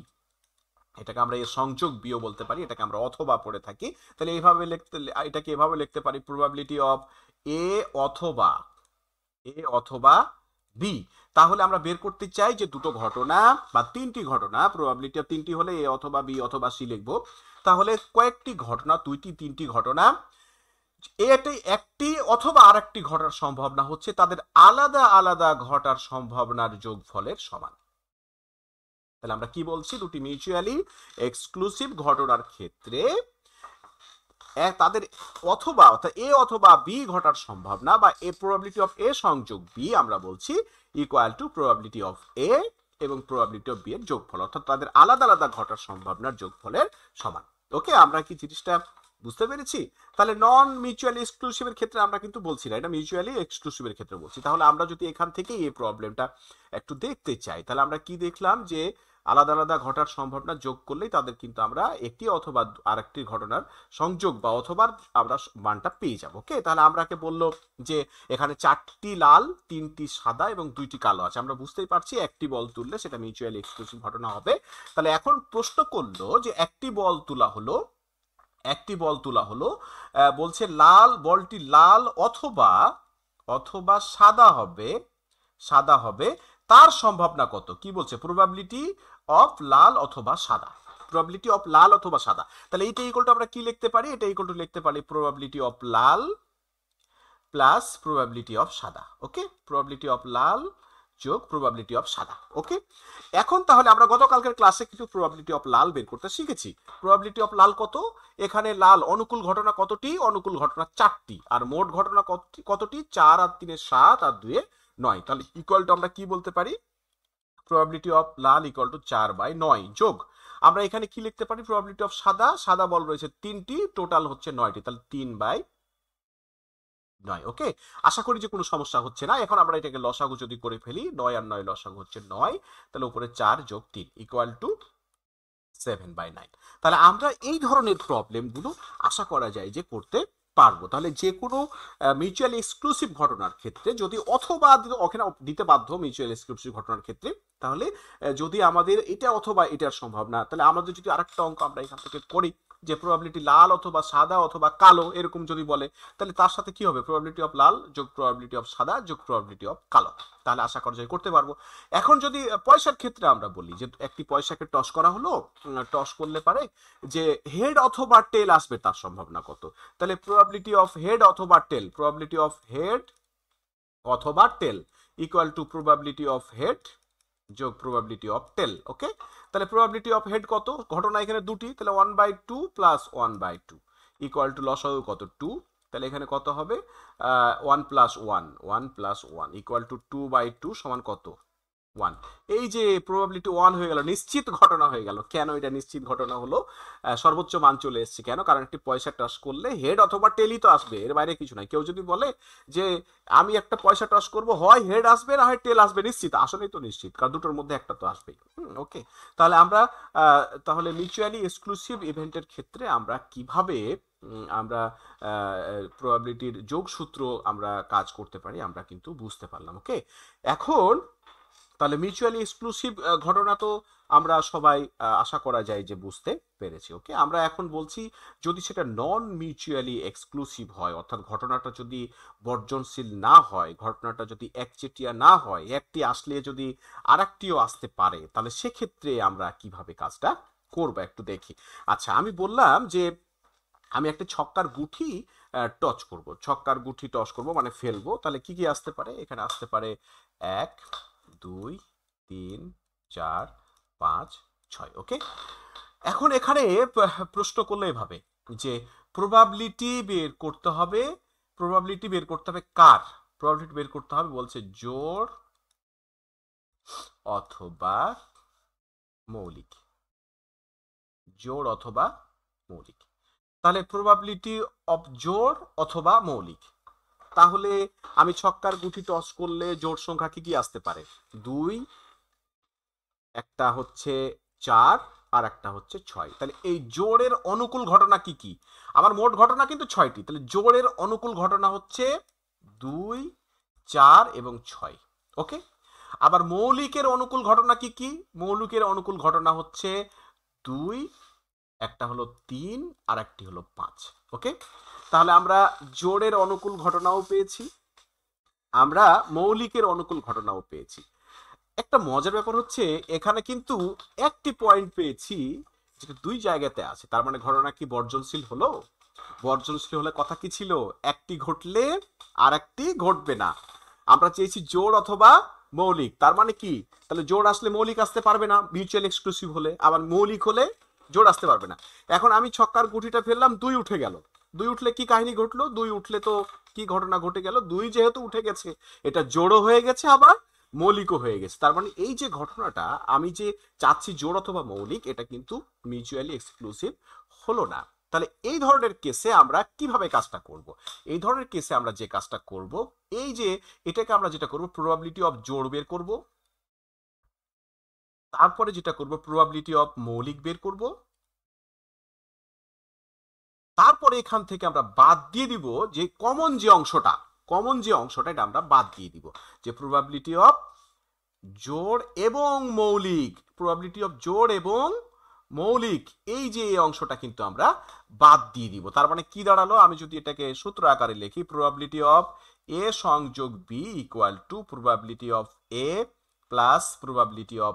এটাকে আমরা এর সংযোগ বিও বলতে পারি, এটাকে আমরা অথবা পড়ে থাকি। তাহলে এইভাবে এটাকে এভাবে লিখতে পারি, প্রবাবিলিটি অফ এ অথবা বি। তাহলে আমরা বের করতে চাই যে দুটো ঘটনা বা তিনটি ঘটনা, প্রবাবিলিটি অফ তিনটি হলে এ অথবা বি অথবা সি লিখবো। তাহলে কয়েকটি ঘটনা, দুইটি তিনটি ঘটনা, এটাই একটি অথবা আরেকটি ঘটার সম্ভাবনা হচ্ছে তাদের আলাদা আলাদা ঘটার সম্ভাবনার যোগফলের সমান। তাহলে আমরা কি বলছি? দুটি মিউচুয়ালি এক্সক্লুসিভ ঘটনার ক্ষেত্রে তাদের অথবা, অর্থাৎ এ অথবা বি ঘটার সম্ভাবনা বা এ প্রবাবিলিটি অফ এ সংযোগ বি আমরা বলছি ইকুয়াল টু প্রবাবিলিটি অফ এ এবং প্রবাবিলিটি অফ বি এর যোগফল, অর্থাৎ তাদের আলাদা আলাদা ঘটার সম্ভাবনার যোগফলের সমান। ওকে, আমরা কি জিনিসটা বুঝতে পেরেছি? তাহলে নন মিউচুয়ালি এক্সক্লুসিভের ক্ষেত্রে আমরা কিন্তু বলছি না, এটা মিউচুয়ালি এক্সক্লুসিভের ক্ষেত্রে বলছি। তাহলে আমরা যদি এখান থেকে এই প্রবলেমটা একটু দেখতে চাই, তাহলে আমরা কি দেখলাম যে আলাদা আলাদা ঘটার সম্ভাবনা যোগ করলেই তাদের কিন্তু আমরা একটি অথবা আরেকটি ঘটনার সংযোগ বা অথবা আমরা মানটা পেয়ে যাব। ওকে, তাহলে আমরাকে বললো যে এখানে 4টি লাল, 3টি সাদা এবং 2টি কালো আছে। আমরা বুঝতেই পারছি একটি বল তুললে সেটা মিউচুয়ালি এক্সক্লুসিভ ঘটনা হবে। তাহলে এখন প্রশ্ন করলো যে একটি বল তোলা হলো, বলছে বলটি লাল অথবা সাদা হবে, তার সম্ভাবনা কত? কি বলছে? প্রবাবিলিটি অফ লাল অথবা সাদা, প্রবাবিলিটি অফ লাল অথবা সাদা। তাহলে এইটা ইকুয়াল টু আমরা কি লিখতে পারি? এটা ইকুয়াল টু লিখতে পারি probability of Lal plus probability of সাদা। ওকে, প্রবাবিলিটি অফ লাল যোগ প্রবাবিলিটি অফ সাদা। ওকে, এখন তাহলে আমরা গতকালকের ক্লাসে কিছু প্রবাবিলিটি অফ লাল বের করতে শিখেছি। প্রবাবিলিটি অফ লাল কত? এখানে লাল অনুকূল ঘটনা কতটি? অনুকূল ঘটনা 4টি, আর মোট ঘটনা কতটি? 4 আর 3 7 আর 2 9। তাহলে ইকুয়াল টু আমরা কি বলতে পারি? Probability of Lal equal to 4/9 যোগ আমরা এখানে কি লিখতে পারি? প্রবাবিলিটি অফ সাদা বল রয়েছে 3টি, টোটাল হচ্ছে 9টি, তাহলে 3/9। ওকে, আশা করি যে কোনো সমস্যা হচ্ছে না। এখন আমরা এটাকে লসাগু যদি করে ফেলি, 9 আর 9 লসাগু হচ্ছে 9, তাহলে উপরে 4 যোগ 3 ইকুয়াল টু 7/9। তাহলে আমরা এই ধরনের প্রবলেমগুলো আশা করা যায় যে করতে পারবো। তাহলে যে কোনো মিউচুয়ালি এক্সক্লুসিভ ঘটনার ক্ষেত্রে যদি অথবা ওখানে দিতে বাধ্য, মিউচুয়ালি এক্সক্লুসিভ ঘটনার ক্ষেত্রে, তাহলে যদি আমাদের এটা অথবা এটার সম্ভাবনা, তাহলে আমাদের যদি আরেকটা অঙ্ক আমরা এখান থেকে করি, যে প্রবাবিলিটি লাল অথবা সাদা অথবা কালো এরকম যদি বলে, তাহলে তার সাথে কি হবে, প্রবাবিলিটি অফ লাল যোগ প্রবাবিলিটি অফ সাদা যোগ প্রবাবিলিটি অফ কালো, তাহলে আশা করা যায় করতে পারবো। এখন যদি পয়সার ক্ষেত্রে আমরা বলি যে একটি পয়সাকে টস করা হলো, টস করলে পারে যে হেড অথবা টেল আসবে তার সম্ভাবনা কত, তাহলে প্রবাবিলিটি অফ হেড অথবা টেল, প্রবাবিলিটি অফ হেড অথবা tail equal to probability of head যোগ প্রবাবিলিটি অফ টেল। ওকে, তাহলে প্রবাবিলিটি অফ হেড কত, ঘটনা এখানে দুটি, তাহলে 1/2 প্লাস 1/2 ইকুয়াল টু লসাগু কত 2, তাহলে এখানে কত হবে 1 প্লাস 1 ইকুয়াল টু 2/2 সমান কত 1। এই যে প্রবাবিলিটি 1 হয়ে গেল, নিশ্চিত ঘটনা হয়ে গেল। কেন এটা নিশ্চিত ঘটনা হলো, সর্বোচ্চ মান চলে এসেছে কেন, কারণ একটি পয়সা টস করলে হেড অথবা টেলই তো আসবে, এর বাইরে কিছু নাই। কেউ যদি বলে যে আমি একটা পয়সা টস করব, হয় হেড আসবে না হয় টেল আসবে, নিশ্চিত, আসলেই তো নিশ্চিত, কারণ দুটোর মধ্যে একটা তো আসবেই। ওকে, তাহলে আমরা তাহলে মিউচুয়ালি এক্সক্লুসিভ ইভেন্টের ক্ষেত্রে আমরা কিভাবে আমরা প্রবাবিলিটির যোগসূত্র আমরা কাজ করতে পারি আমরা কিন্তু বুঝতে পারলাম। ওকে, এখন তাহলে মিউচুয়ালি এক্সক্লুসিভ ঘটনা তো আমরা সবাই আশা করা যায় যে বুঝতে পেরেছি। ওকে, আমরা এখন বলছি যদি সেটা নন মিউচুয়ালি এক্সক্লুসিভ হয়, অর্থাৎ ঘটনাটা যদি বর্জনশীল না হয়, ঘটনাটা যদি একচেটিয়া না হয়, একটি আসলে যদি আরেকটিও আসতে পারে, তাহলে সেক্ষেত্রে আমরা কিভাবে কাজটা করব একটু দেখি। আচ্ছা, আমি বললাম যে আমি একটা ছক্কার গুঠি টচ করব, ছক্কার গুঠি টস করব মানে ফেলবো, তাহলে কি কি আসতে পারে, এখানে আসতে পারে 1 2 3 4 5 6। ওকে, এখন এখানে প্রশ্ন করলে এভাবে যে প্রবাবিলিটি বের করতে হবে, প্রবাবিলিটি বের করতে হবে কার, প্রবাবিলিটি বের করতে হবে বলছে জোড় অথবা মৌলিক, জোড় অথবা মৌলিক। তাহলে প্রবাবিলিটি অফ জোড় অথবা মৌলিক, তাহলে আমি ছক্কার গুটি টস করলে জোড় সংখ্যা কি কি আসতে পারে, 2, একটা হচ্ছে 4 আর একটা হচ্ছে 6। তাহলে এই জোড়ের অনুকূল ঘটনা কি কি, আমার মোট ঘটনা কিন্তু 6টি, তাহলে জোড়ের অনুকূল ঘটনা হচ্ছে 2 4 এবং 6। ওকে, আবার মৌলিকের অনুকূল ঘটনা কি কি, মৌলিকের অনুকূল ঘটনা হচ্ছে 2, একটা হলো 3 আর একটি হলো 5। ওকে, তাহলে আমরা জোড়ের অনুকূল ঘটনাও পেয়েছি, আমরা মৌলিকের অনুকূল ঘটনাও পেয়েছি। একটা মজার ব্যাপার হচ্ছে এখানে কিন্তু একটি পয়েন্ট পেয়েছি যেটা দুই জায়গাতে আছে, তার মানে ঘটনা কি বর্জনশীল হলো, বর্জনশীল হলে কথা কি ছিল, একটি ঘটলে আর একটি ঘটবে না। আমরা চেয়েছি জোড় অথবা মৌলিক, তার মানে কি, তাহলে জোড় আসলে মৌলিক আসতে পারবে না মিউচুয়াল এক্সক্লুসিভ হলে, আবার মৌলিক হলে জোড় আসতে পারবে না। এখন আমি ছক্কার গুটিটা ফেললাম, 2 উঠে গেল, 2 উঠলে কি কাহিনী ঘটলো, 2 উঠলে তো কি ঘটনা ঘটে গেল, 2 যেহেতু উঠে গেছে এটা জোড়ও হয়ে গেছে আবার মৌলিকও হয়ে গেছে, তার মানে এই যে ঘটনাটা আমি যে চাচ্ছি জোড় অথবা মৌলিক, এটা কিন্তু মিউচুয়ালি এক্সক্লুসিভ হলো না। তাহলে এই ধরনের কেসে আমরা কিভাবে কাজটা করব, এই ধরনের কেসে আমরা যে কাজটা করব, এই যে এটাকে আমরা যেটা করব প্রবাবিলিটি অফ জোড় বের করব, তারপরে যেটা করব প্রবাবিলিটি অফ মৌলিক বের করব, তারপরে এখান থেকে আমরা বাদ দিয়ে দিব যে কমন যে অংশটা, কমন যে অংশটা এটা আমরা বাদ দিয়ে দিব, যে প্রবাবিলিটি অফ জোড় এবং মৌলিক, প্রবাবিলিটি অফ জোড় এবং মৌলিক, এই যে এই অংশটা কিন্তু আমরা বাদ দিয়ে দিব। তার মানে কি দাঁড়ালো, আমি যদি এটাকে সূত্র আকারে লিখি, প্রবাবিলিটি অফ এ সংযোগ B equal to probability of A plus probability of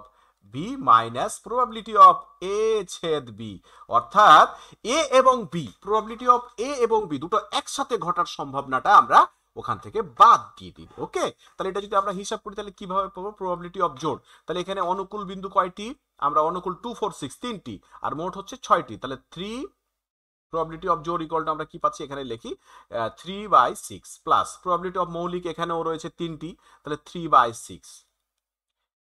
B minus probability of A ছেদ বি, অর্থাৎ এ এবং বি, প্রবাবিলিটি অফ এ এবং বি দুটো একসাথে ঘটার সম্ভাবনাটা আমরা ওখান থেকে বাদ দিয়ে দিই। ওকে, তাহলে এটা যদি আমরা হিসাব করি তাহলে কিভাবে পাবো, প্রবাবিলিটি অফ জোড়, তাহলে এখানে অনুকূল বিন্দু কয়টি, আমরা অনুকূল 2 4 6 3টি, আর মোট হচ্ছে 6টি, তাহলে 3 প্রবাবিলিটি অফ জোড় ইকুয়াল টু আমরা কি পাচ্ছি, এখানে লিখি 3/6 প্লাস প্রবাবিলিটি অফ মৌলিক এখানেও রয়েছে 3টি, তাহলে 3/6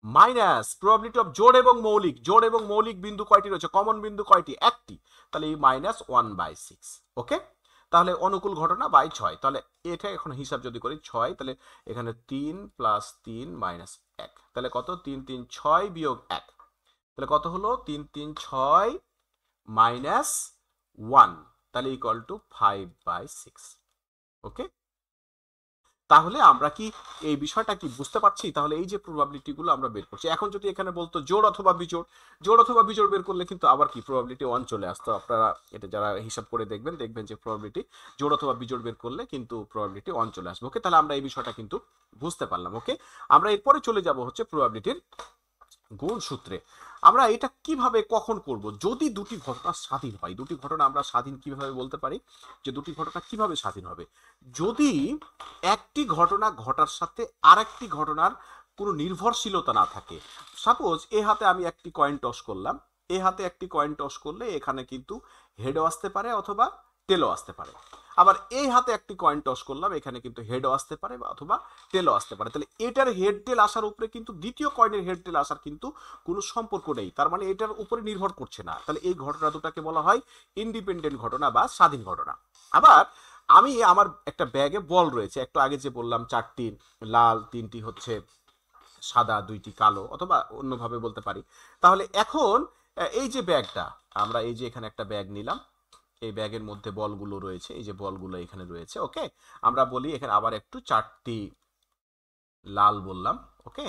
মাইনাস প্রবাবিলিটি অফ জোড় এবং মৌলিক, জোড় এবং মৌলিক বিন্দু কয়টি রয়েছে, কমন বিন্দু কয়টি, একটি, তাহলে এই মাইনাস 1/6। ওকে, তাহলে অনুকূল ঘটনা বাই 6, তাহলে এটা এখন হিসাব যদি করি 6, তাহলে এখানে 3 প্লাস 3 মাইনাস 1, তাহলে কত, 3 3 6 বিয়োগ 1, তাহলে কত হলো 3 3 6 মাইনাস 1, তাহলে ইকুয়াল টু 5/6। ওকে, তাহলে আমরা কি এই বিষয়টা কি বুঝতে পারছি? তাহলে এই যে প্রবাবিলিটি গুলো আমরা বের করছি, এখন যদি এখানে বলতো জোড় অথবা বিজোড়, জোড় অথবা বিজোড় বের করলে কিন্তু আবার কি প্রবাবিলিটি 1 চলে আসতো। আপনারা এটা যারা হিসাব করে দেখবেন যে প্রবাবিলিটি জোড় অথবা বিজোড় বের করলে কিন্তু প্রবাবিলিটি 1 চলে আসবে। ওকে, তাহলে আমরা এই বিষয়টা কিন্তু বুঝতে পারলাম। ওকে, আমরা এরপরে চলে যাব হচ্ছে প্রবাবিলিটির গুণ সূত্রে। আমরা এটা কিভাবে কখন করব? যদি দুটি ঘটনা স্বাধীন হয়। দুটি ঘটনা আমরা স্বাধীন কিভাবে বলতে পারি, যে দুটি ঘটনা কিভাবে স্বাধীন হবে? যদি একটি ঘটনা ঘটার সাথে আরেকটি ঘটনার কোনো নির্ভরশীলতা না থাকে। সাপোজ এ হাতে আমি একটি কয়েন টস করলাম, এ হাতে একটি কয়েন টস করলে এখানে কিন্তু হেডও আসতে পারে অথবা টেলও আসতে পারে। আবার এই হাতে একটি কয়েন টস করলাম, এখানে কিন্তু হেডও আসতে পারে বা অথবা টেলও আসতে পারে। তাহলে এটার হেড টেল আসার উপরে কিন্তু দ্বিতীয় কয়েনের হেড টেল আসার কিন্তু কোনো সম্পর্ক নেই, তার মানে এটার উপরে নির্ভর করছে না। তাহলে এই ঘটনা দুটাকে বলা হয় ইন্ডিপেন্ডেন্ট ঘটনা বা স্বাধীন ঘটনা। আবার আমি আমার একটা ব্যাগে বল রয়েছে, একটু আগে যে বললাম 4টি লাল, 3টি হচ্ছে সাদা, 2টি কালো, অথবা অন্যভাবে বলতে পারি। তাহলে এখন এই যে ব্যাগটা, আমরা এই যে এখানে একটা ব্যাগ নিলাম, এই ব্যাগের মধ্যে বলগুলো রয়েছে, এই যে বলগুলো এখানে রয়েছে। ওকে, আমরা বলি এখানে আবার একটু 4টি লাল বললাম। ওকে,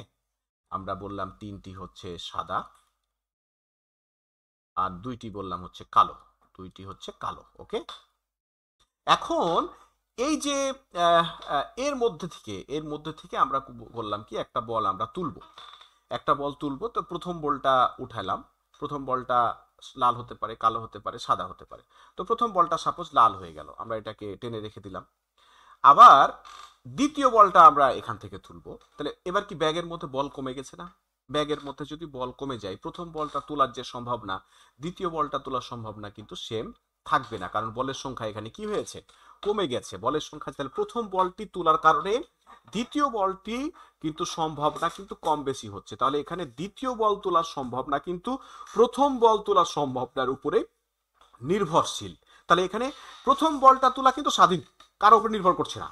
আমরা বললাম 3টি হচ্ছে সাদা, আর 2টি বললাম হচ্ছে কালো, 2টি হচ্ছে কালো। ওকে, এখন এই যে এর মধ্যে থেকে আমরা বললাম কি একটা বল আমরা তুলবো, একটা বল তুলবো। তো প্রথম বলটা উঠালাম, প্রথম বলটা লাল হতে পারে, কালো হতে পারে, সাদা হতে পারে। তো প্রথম বলটা সাপোজ লাল হয়ে গেল, আমরা এটাকে টেনে রেখে দিলাম। আবার দ্বিতীয় বলটা আমরা এখান থেকে তুলবো। তাহলে এবার কি ব্যাগের মধ্যে বল কমে গেছে না? ব্যাগের মধ্যে যদি বল কমে যায়, প্রথম বলটা তোলার যে সম্ভাবনা, দ্বিতীয় বলটা তোলার সম্ভাবনা কিন্তু সেম থাকবে না, কারণ বলের সংখ্যা এখানে কি হয়েছে, কমে গেছে বলের সংখ্যা। তাহলে প্রথম বলটি তোলার কারণে দ্বিতীয় বলটি কিন্তু সম্ভাবনা কিন্তু কম বেশি হচ্ছে। তাহলে এখানে দ্বিতীয় বল তোলার সম্ভাবনা কিন্তু প্রথম বল তোলার সম্ভাবনার উপরে নির্ভরশীল। তাহলে এখানে প্রথম বলটা তোলা কিন্তু স্বাধীন, কারোর উপর নির্ভর করছে না।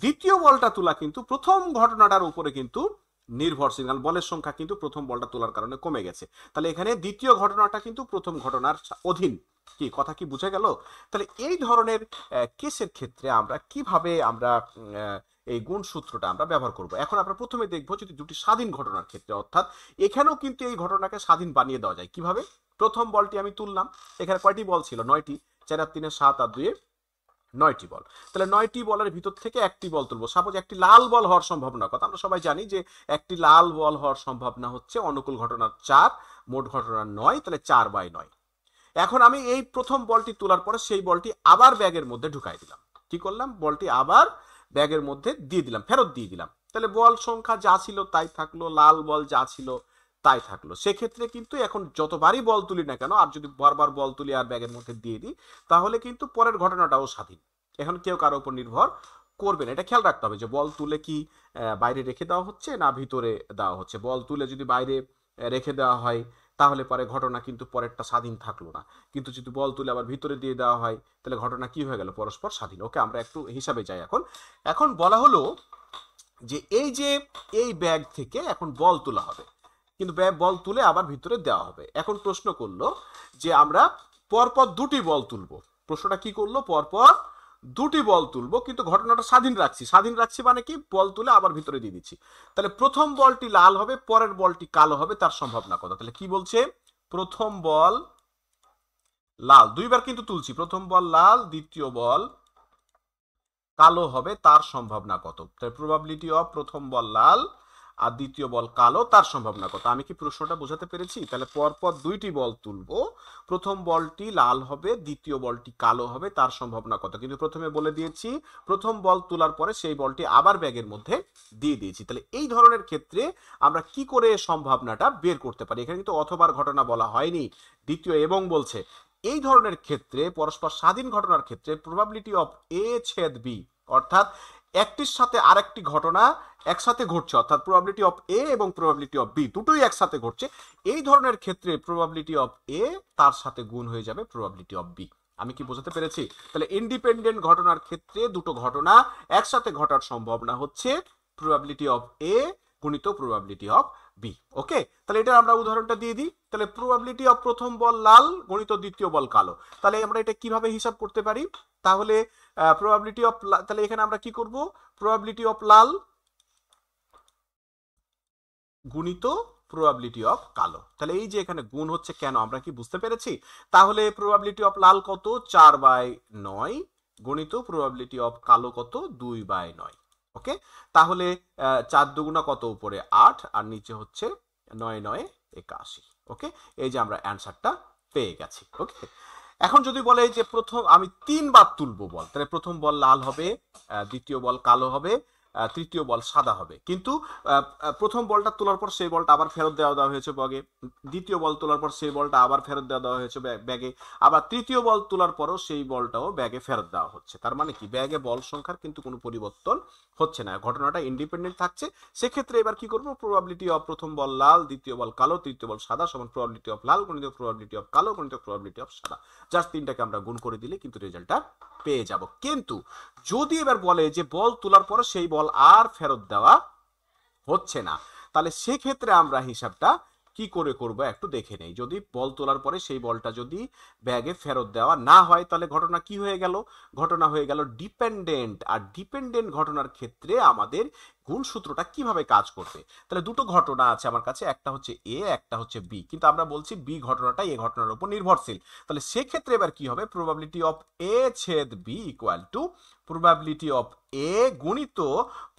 দ্বিতীয় বলটা তোলা কিন্তু প্রথম ঘটনাটার উপরে কিন্তু নির্ভরশীল, কারণ বলের সংখ্যা কিন্তু প্রথম বলটা তোলার কারণে কমে গেছে। তাহলে এখানে দ্বিতীয় ঘটনাটা কিন্তু প্রথম ঘটনার অধীন। কি কথা কি বুঝে গেল? তাহলে এই ধরনের কেসের ক্ষেত্রে আমরা কিভাবে আমরা এই গুণ সূত্রটা আমরা ব্যবহার করব। এখন আমরা প্রথমে দেখব যদি দুটি স্বাধীন ঘটনার ক্ষেত্রে, অর্থাৎ এখানেও কিন্তু এই ঘটনাকে স্বাধীন বানিয়ে দেওয়া যায় কিভাবে। প্রথম বলটি আমি তুললাম, এখানে কয়টি বল ছিল? 9টি। 4 আর 3 7 আর 2 9টি বল। তাহলে 9টি বলের ভিতর থেকে একটি বল তুলবো। সাপোজ একটি লাল বল হওয়ার সম্ভাবনা কত? আমরা সবাই জানি যে একটি লাল বল হওয়ার সম্ভাবনা হচ্ছে অনুকূল ঘটনার 4, মোট ঘটনার 9, তাহলে 4/9। এখন আমি এই প্রথম বলটি তোলার পরে সেই বলটি আবার ব্যাগের মধ্যে ঢুকাই দিলাম। কি করলাম? বলটি আবার ব্যাগের মধ্যে দিয়ে দিলাম, ফেরত দিয়ে দিলাম। তাহলে বল সংখ্যা যা ছিল তাই থাকলো, লাল বল যা ছিল তাই থাকলো। সেক্ষেত্রে কিন্তু এখন যতবারই বল তুলি না কেন, আর যদি বারবার বল তুলি আর ব্যাগের মধ্যে দিয়ে দিই, তাহলে কিন্তু পরের ঘটনাটাও স্বাধীন। এখন কেউ কারো উপর নির্ভর করবে না। এটা খেয়াল রাখতে হবে যে বল তুলে কি বাইরে রেখে দেওয়া হচ্ছে না ভিতরে দেওয়া হচ্ছে। বল তুলে যদি বাইরে রেখে দেওয়া হয়, তাহলে পরে ঘটনা কিন্তু পরেরটা স্বাধীন থাকলো না। কিন্তু যদি বল তুলে আবার ভিতরে দিয়ে দেওয়া হয়, তাহলে ঘটনা কি হয়ে গেল? পরস্পর স্বাধীন। ওকে, আমরা একটু হিসাবে যাই। এখন বলা হলো যে এই ব্যাগ থেকে এখন বল তোলা হবে, কিন্তু বল তুলে আবার ভিতরে দেওয়া হবে। এখন প্রশ্ন করলো যে আমরা পরপর দুটি বল তুলবো। প্রশ্নটা কি করলো? পরপর দুটি বল তুলবো, কিন্তু ঘটনাটা স্বাধীন রাখছি। স্বাধীন রাখছি মানে কি? বল তুলে আবার ভিতরে দিয়ে দিচ্ছি। তাহলে প্রথম বলটি লাল হবে, পরের বলটি কালো হবে, তার সম্ভাবনা কত? তাহলে কি বলছে? প্রথম বল লাল, দুইবার কিন্তু তুলছি। প্রথম বল লাল, দ্বিতীয় বল কালো হবে, তার সম্ভাবনা কত? তাহলে প্রবাবিলিটি অফ প্রথম বল লাল আর দ্বিতীয় বল কালো, তার সম্ভাবনা কত? আমি কি প্রশ্নটা বোঝাতে পেরেছি? তাহলে পরপর দুইটি বল তুলবো, প্রথম বলটি লাল হবে, দ্বিতীয় বলটি কালো হবে, তার সম্ভাবনা কত? কিন্তু প্রথমে বলে দিয়েছি প্রথম বল তোলার পরে সেই বলটি আবার ব্যাগের মধ্যে দিয়ে দিয়েছি। তাহলে এই ধরনের ক্ষেত্রে আমরা কি করে সম্ভাবনাটা বের করতে পারি? এখানে কিন্তু অথবার ঘটনা বলা হয়নি, দ্বিতীয় এবং বলছে। এই ধরনের ক্ষেত্রে পরস্পর স্বাধীন ঘটনার ক্ষেত্রে প্রবাবিলিটি অফ এ ছেদ বি, অর্থাৎ একটির সাথে আরেকটি ঘটনা একসাথে ঘটছে, অর্থাৎ প্রবাবিলিটি অফ এ এবং প্রবাবিলিটি অফ বি দুটোই একসাথে ঘটছে। এই ধরনের ক্ষেত্রে প্রবাবিলিটি অফ এ তার সাথে গুণ হয়ে যাবে প্রবাবিলিটি অফ বি। আমি কি বোঝাতে পেরেছি? তাহলে ইন্ডিপেন্ডেন্ট ঘটনার ক্ষেত্রে দুটো ঘটনা একসাথে ঘটার সম্ভাবনা হচ্ছে প্রবাবিলিটি অফ এ গুণিত প্রবাবিলিটি অফ বি। ওকে, তাহলে এটা আমরা উদাহরণটা দিয়ে দিই। তাহলে প্রবাবিলিটি অফ প্রথম বল লাল গণিত দ্বিতীয় বল কালো, তাহলে আমরা এটা কিভাবে হিসাব করতে পারি? তাহলে প্রবাবিলিটি অফ, তাহলে এখানে আমরা কি করব, প্রবাবিলিটি অফ লাল গুণিত প্রবাবিলিটি অফ কালো। তাহলে এই যে এখানে গুণ হচ্ছে কেন, আমরা কি বুঝতে পেরেছি? তাহলে প্রবাবিলিটি অফ লাল কত, 4/9 গণিত প্রবাবিলিটি অফ কালো কত, 2/9। ওকে, তাহলে 4 দুগুণা কত, উপরে 8 আর নিচে হচ্ছে 9 9 81। ওকে, এই যে আমরা অ্যান্সারটা পেয়ে গেছি। ওকে, এখন যদি বলে যে প্রথম আমি 3বার তুলবো বল, তাহলে প্রথম বল লাল হবে, দ্বিতীয় বল কালো হবে, তৃতীয় বল সাদা হবে। কিন্তু প্রথম বলটা তোলার পর সেই বলটা আবার ফেরত দেওয়া হয়েছে ব্যাগে, দ্বিতীয় বল তোলার পর সেই বলটা আবার ফেরত দেওয়া হয়েছে ব্যাগে, আবার তৃতীয় বল তোলার পরও সেই বলটাও ব্যাগে ফেরত দেওয়া হচ্ছে। তার মানে কি, ব্যাগে বল সংখ্যার কিন্তু কোনো পরিবর্তন হচ্ছে না, ঘটনাটা ইন্ডিপেন্ডেন্ট থাকছে। সেক্ষেত্রে এবার কি করবো, প্রবাবিলিটি অফ প্রথম বল লাল, দ্বিতীয় বল কালো, তৃতীয় বল সাদা সমান প্রবাবিলিটি অফ লাল গণিত প্রবাবিলিটি অফ কালো গণিত প্রবাবিলিটি অফ সাদা। জাস্ট তিনটাকে আমরা গুণ করে দিলে কিন্তু রেজাল্টটা পেয়ে যাব। কিন্তু যদি এবার বলে যে বল তোলার পরে সেই বল আর ফেরত দেওয়া হচ্ছে না, তাহলে সেক্ষেত্রে আমরা হিসাবটা কি করে করব একটু দেখে নেই। যদি বল তোলার পরে সেই বলটা যদি ব্যাগে ফেরত দেওয়া না হয়, তাহলে ঘটনা কি হয়ে গেল, ঘটনা হয়ে গেল ডিপেন্ডেন্ট। আর ডিপেন্ডেন্ট ঘটনার ক্ষেত্রে আমাদের গুণসূত্রটা কিভাবে কাজ করবে? তাহলে দুটো ঘটনা আছে আমার কাছে, একটা হচ্ছে এ, একটা হচ্ছে বি, কিন্তু আমরা বলছি বি ঘটনাটা এ ঘটনার উপর নির্ভরশীল। তাহলে সেক্ষেত্রে এবার কি হবে, প্রবাবিলিটি অফ এ ছেদ B equal to probability of A গুণিত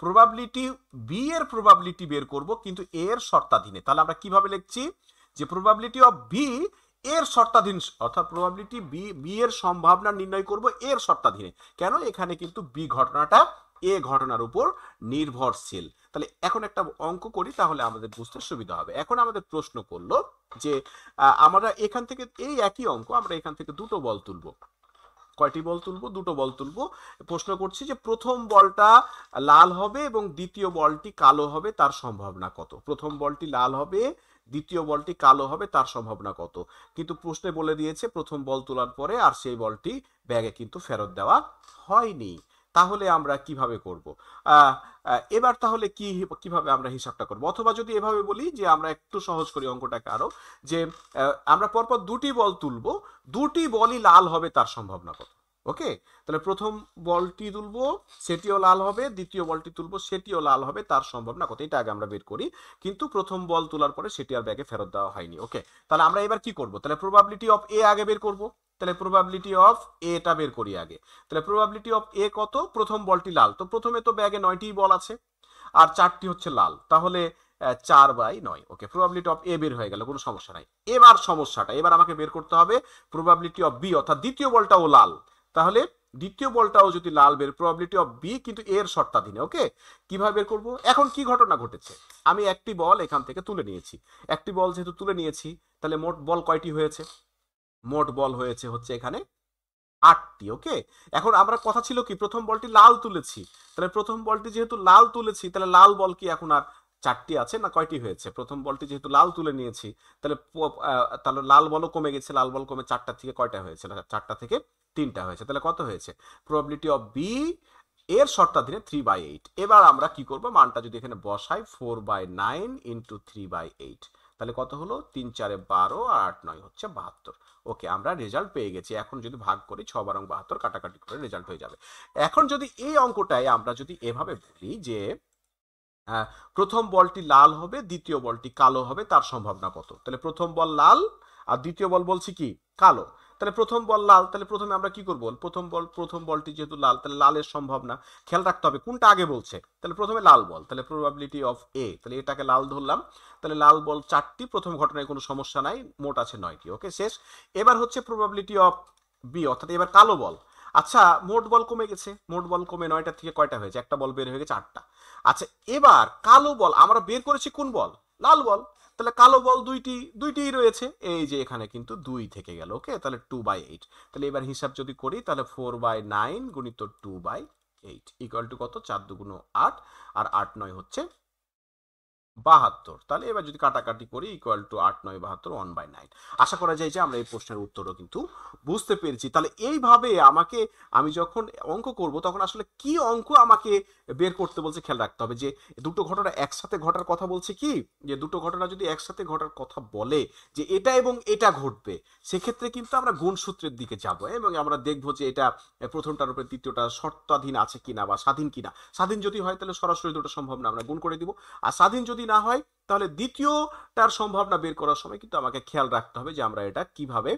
প্রবাবিলিটি বি এর প্রবাবিলিটি বের করব কিন্তু এ এর শর্তাধীনে। তাহলে আমরা কিভাবে লিখছি, যে প্রবাবিলিটি অফ বি এর শর্তাধীন, অর্থাৎ প্রবাবিলিটি বি এর সম্ভাবনা নির্ণয় করব এর শর্তাধীনে। কেন, এখানে কিন্তু বি ঘটনাটা এ ঘটনার উপর নির্ভরশীল। তাহলে এখন একটা অঙ্ক করি, তাহলে আমাদের বুঝতে সুবিধা হবে। এখন আমাদের প্রশ্ন করলো যে আমরা এখান থেকে এই একই অঙ্ক আমরা এখান থেকে দুটো বল তুলবো। কয়টি বল তুলবো, দুটো বল তুলবো। প্রশ্ন করছি যে প্রথম বলটা লাল হবে এবং দ্বিতীয় বলটি কালো হবে, তার সম্ভাবনা কত? প্রথম বলটি লাল হবে, দ্বিতীয় বলটি কালো হবে, তার সম্ভাবনা কত? কিন্তু প্রশ্নে বলে দিয়েছে প্রথম বল তোলার পরে আর সেই বলটি ব্যাগে কিন্তু ফেরত দেওয়া হয়নি। তাহলে আমরা কিভাবে করব? এবার তাহলে কিভাবে আমরা হিসাবটা করব? অথবা যদি এভাবে বলি যে আমরা একটু সহজ করি অঙ্কটাকে আরো, যে আমরা পরপর দুটি বল তুলবো, দুটি বলই লাল হবে, তার সম্ভাবনা কত? ওকে, তাহলে প্রথম বলটি তুলবো সেটিও লাল হবে, দ্বিতীয় বলটি তুলবো সেটিও লাল হবে, তার সম্ভাবনা কত? এটা আগে আমরা বের করি। কিন্তু প্রথম বল তোলার পরে সেটি আর ব্যাগে ফেরত দেওয়া হয়নি। ওকে, তাহলে আমরা এবার কি করব, তাহলে প্রবাবিলিটি অফ এ আগে বের করব। তাহলে প্রবাবিলিটি অফ এটা বের করি আগে। তাহলে প্রবাবিলিটি অফ এ কত, প্রথম বলটি লাল, তো প্রথমে তো ব্যাগে 9টি বল আছে আর 4টি হচ্ছে লাল, তাহলে 4/9। ওকে, প্রবাবিলিটি অফ এ বের হয়ে গেল, কোনো সমস্যা নাই। এবার সমস্যাটা, এবার আমাকে বের করতে হবে প্রবাবিলিটি অফ বি, অর্থাৎ দ্বিতীয় বলটাও লাল। তাহলে দ্বিতীয় বলটাও যদি লাল বের, প্রবাবিলিটি অফ বি কিন্তু এর শর্তাধীনে। ওকে, কিভাবে বের করব? এখন কি ঘটনা ঘটেছে, আমি একটি বল এখান থেকে তুলে নিয়েছি। একটি বল যেহেতু তুলে নিয়েছি, তাহলে মোট বল কয়টি হয়েছে? মোট বল হয়েছে হচ্ছে এখানে 8টি। ওকে, এখন আমরা কথা ছিল কি, প্রথম বলটি লাল তুলেছি, তাহলে প্রথম বলটি যেহেতু লাল তুলেছি, তাহলে লাল বল কি এখন আর 4টি আছে না কয়টি হয়েছে? প্রথম বলটি যেহেতু লাল তুলে নিয়েছি, তাহলে তাহলে লাল বলও কমে গেছে, লাল বল কমে 4টা থেকে কয়টা হয়েছে, 4টা থেকে 3টা হয়েছে। তাহলে কত হয়েছে, প্রবাবিলিটি অফ বি এর শর্তাধীনে 3/8। এবার আমরা কি করব, মানটা যদি এখানে বসাই 4/9 ইন্টু 3/8, তাহলে কত হলো, 3 4 12 আর 8 9 হচ্ছে 72। ওকে, আমরা রেজাল্ট পেয়ে গেছি। এখন যদি ভাগ করি 6 বারং 72, কাটাকাটি করে রেজাল্ট হয়ে যাবে। এখন যদি এই অঙ্কটায় আমরা যদি এভাবে বলি যে প্রথম বলটি লাল হবে, দ্বিতীয় বলটি কালো হবে, তার সম্ভাবনা কত? তাহলে প্রথম বল লাল আর দ্বিতীয় বল বলছি কি কালো, তাহলে প্রথম বল লাল, তাহলে প্রথমে আমরা কি করব, প্রথম বলটি যেহেতু লাল, তাহলে লালের সম্ভাবনা খেয়াল রাখতে হবে কোনটা আগে বলছে। তাহলে প্রথমে লাল বল, তাহলে প্রবাবিলিটি অফ এ, তাহলে এটাকে লাল ধরলাম। তাহলে লাল বল 4টি, প্রথম ঘটনায় কোনো সমস্যা নাই, মোট আছে 9টি। ওকে, শেষ। এবার হচ্ছে প্রবাবিলিটি অফ বি, অর্থাৎ এবার কালো বল। আচ্ছা, মোট বল কমে গেছে, মোট বল কমে 9টা থেকে কয়টা হয়েছে, একটা বল বের হয়ে গেছে 8টা। আচ্ছা, এবার কালো বল আমরা বের করেছি কোন বল, লাল বল, তাহলে কালো বল দুইটিই রয়েছে, এই যে এখানে কিন্তু 2 থেকে গেল। ওকে, তাহলে 2/8। তাহলে এবার হিসাব যদি করি, তাহলে 4/9 গুণিত 2/8 ইকুয়াল টু কত, 4 2 8 আর 8 9 হচ্ছে 72। তাহলে এবার যদি কাটাকাটি করি ইকুয়াল টু 8 9 72 1/9। আশা করা যায় যে আমরা এই প্রশ্নের উত্তরও কিন্তু বুঝতে পেরেছি। তাহলে এইভাবে আমি যখন অঙ্ক করব তখন আসলে কি অঙ্ক আমাকে বের করতে বলছে খেয়াল রাখতে হবে যে দুটো ঘটনা একসাথে ঘটার কথা বলছে কি, যে দুটো ঘটনা যদি একসাথে ঘটার কথা বলে যে এটা এবং এটা ঘটবে, সেক্ষেত্রে কিন্তু আমরা গুণসূত্রের দিকে যাব এবং আমরা দেখব যে এটা প্রথমটার উপরে তৃতীয়টা শর্তাধীন আছে কিনা বা স্বাধীন কিনা। স্বাধীন যদি হয় তাহলে সরাসরি দুটো সম্ভাবনা আমরা গুণ করে দিব, আর স্বাধীন যদি না হয় তাহলে দ্বিতীয়টার সম্ভাবনা বের করার সময় কিন্তু আমাকে খেয়াল রাখতে হবে যে আমরা এটা কিভাবে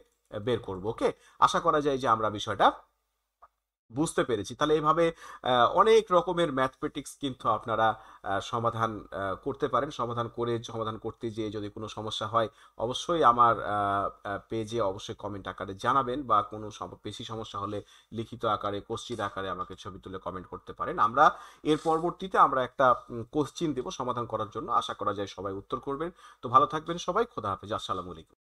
বের করব। ওকে, আশা করা যায় যে আমরা বিষয়টা বুঝতে পেরেছি। তাহলে এভাবে অনেক রকমের ম্যাথমেটিক্স কিন্তু আপনারা সমাধান করতে পারেন। সমাধান করতে যেয়ে যদি কোনো সমস্যা হয় অবশ্যই আমার পেজে অবশ্যই কমেন্ট আকারে জানাবেন, বা কোনো বেশি সমস্যা হলে লিখিত আকারে কোশ্চিন আকারে আমাকে ছবি তুলে কমেন্ট করতে পারেন। আমরা এর পরবর্তীতে আমরা একটা কোশ্চিন দেব সমাধান করার জন্য। আশা করা যায় সবাই উত্তর করবেন। তো ভালো থাকবেন সবাই। খোদা হাফেজ। আসসালামু আলাইকুম।